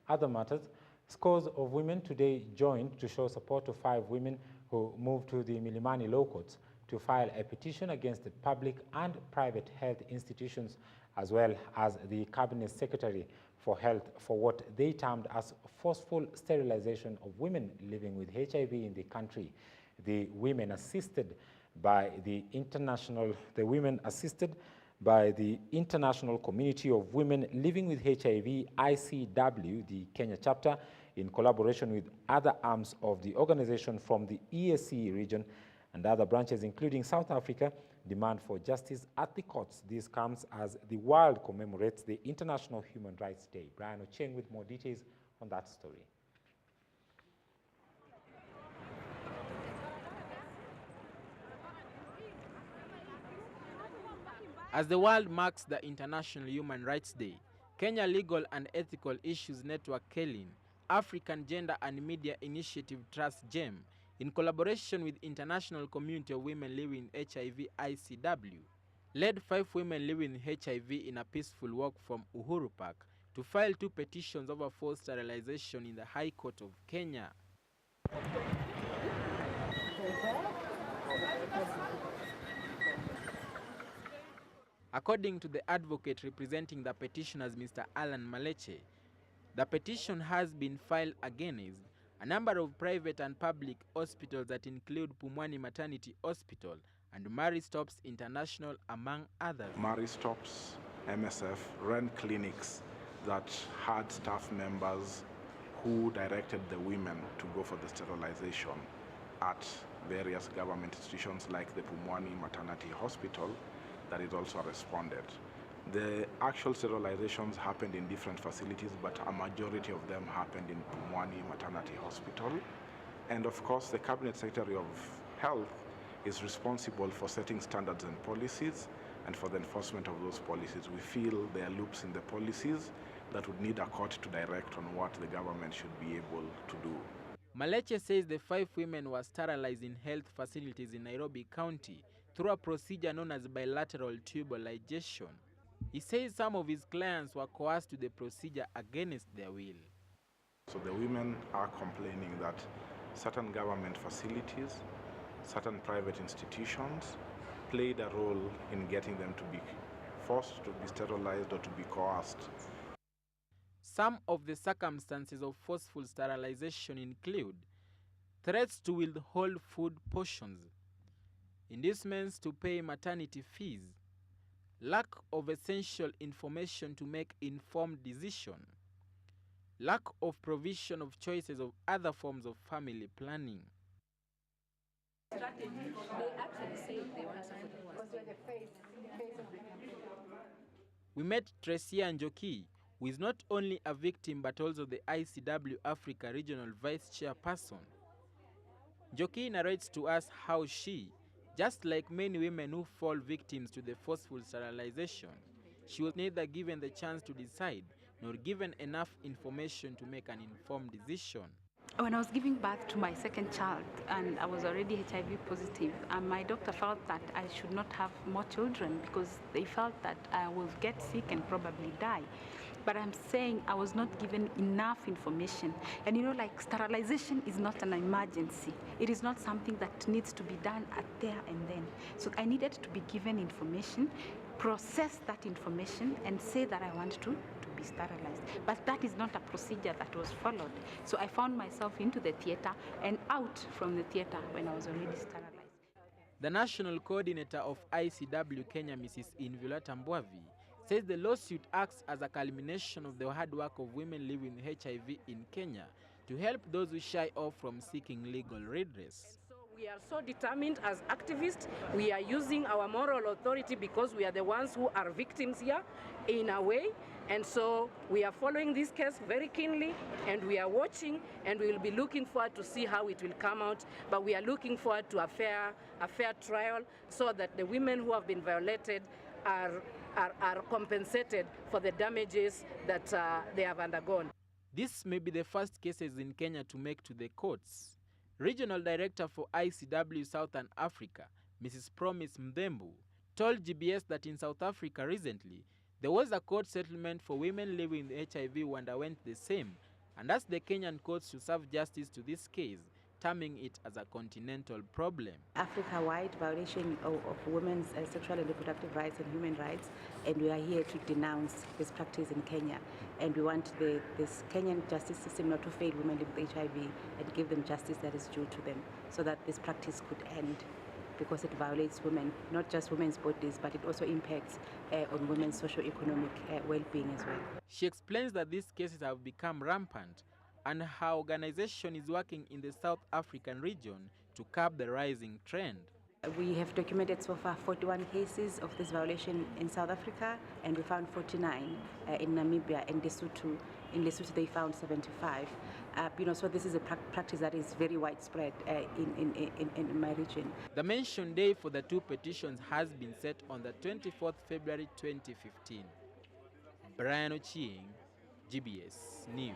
other matters, scores of women today joined to show support to 5 women who moved to the Milimani Law Courts to file a petition against the public and private health institutions, as well as the Cabinet Secretary for Health, for what they termed as forceful sterilization of women living with HIV in the country. The women assisted by the International Community of Women Living with HIV, ICW, the Kenya chapter, in collaboration with other arms of the organization from the EAC region and other branches, including South Africa, demand for justice at the courts. This comes as the world commemorates the International Human Rights Day. Brian Ocheng with more details on that story. As the world marks the International Human Rights Day, Kenya Legal and Ethical Issues Network KELIN, African Gender and Media Initiative Trust GEM, in collaboration with International Community of Women Living with HIV ICW, led 5 women living with HIV in a peaceful walk from Uhuru Park to file 2 petitions over forced sterilization in the High Court of Kenya. According to the advocate representing the petitioners, Mr. Alan Maleche, the petition has been filed against a number of private and public hospitals that include Pumwani Maternity Hospital and Mary Stopes International, among others. Mary Stopes, MSF, ran clinics that had staff members who directed the women to go for the sterilization at various government institutions like the Pumwani Maternity Hospital that it also responded. The actual sterilizations happened in different facilities, but a majority of them happened in Pumwani Maternity Hospital. And of course, the Cabinet Secretary of Health is responsible for setting standards and policies and for the enforcement of those policies. We feel there are loops in the policies that would need a court to direct on what the government should be able to do. Maleche says the 5 women were sterilized in health facilities in Nairobi County through a procedure known as bilateral tubal ligation. He says some of his clients were coerced to the procedure against their will. So the women are complaining that certain government facilities, certain private institutions played a role in getting them to be forced to be sterilized or to be coerced. Some of the circumstances of forceful sterilization include threats to withhold food portions, inducements to pay maternity fees, lack of essential information to make informed decisions, lack of provision of choices of other forms of family planning. We met Tresia Njoki, who is not only a victim but also the ICW Africa Regional Vice Chairperson. Njoki narrates to us how she, just like many women who fall victims to the forceful sterilization, she was neither given the chance to decide nor given enough information to make an informed decision. When I was giving birth to my second child and I was already HIV positive, my doctor felt that I should not have more children because they felt that I will get sick and probably die. But I'm saying I was not given enough information. And you know, like sterilization is not an emergency. It is not something that needs to be done at there and then. So I needed to be given information, process that information and say that I want to be sterilized. But that is not a procedure that was followed. So I found myself into the theater and out from the theater when I was already sterilized. The national coordinator of ICW Kenya, Mrs. Inviolata Mbwavi, says the lawsuit acts as a culmination of the hard work of women living with HIV in Kenya to help those who shy off from seeking legal redress. We are so determined as activists. We are using our moral authority because we are the ones who are victims here in a way. And so we are following this case very keenly and we are watching and we will be looking forward to see how it will come out. But we are looking forward to a fair trial so that the women who have been violated are compensated for the damages that they have undergone. This may be the first cases in Kenya to make to the courts. Regional Director for ICW Southern Africa, Mrs. Promise Mdembu, told GBS that in South Africa recently, there was a court settlement for women living with HIV who underwent the same, and asked the Kenyan courts to serve justice to this case, terming it as a continental problem. Africa-wide violation of women's sexual and reproductive rights and human rights, and we are here to denounce this practice in Kenya. And we want this Kenyan justice system not to fail women with HIV and give them justice that is due to them, so that this practice could end, because it violates women, not just women's bodies, but it also impacts on women's socio-economic well-being as well. She explains that these cases have become rampant and her organization is working in the South African region to curb the rising trend. We have documented so far 41 cases of this violation in South Africa, and we found 49 in Namibia and Lesotho. In Lesotho, they found 75. So this is a practice that is very widespread in my region. The mention day for the two petitions has been set on the 24th February 2015. Brian Ochieng, GBS News.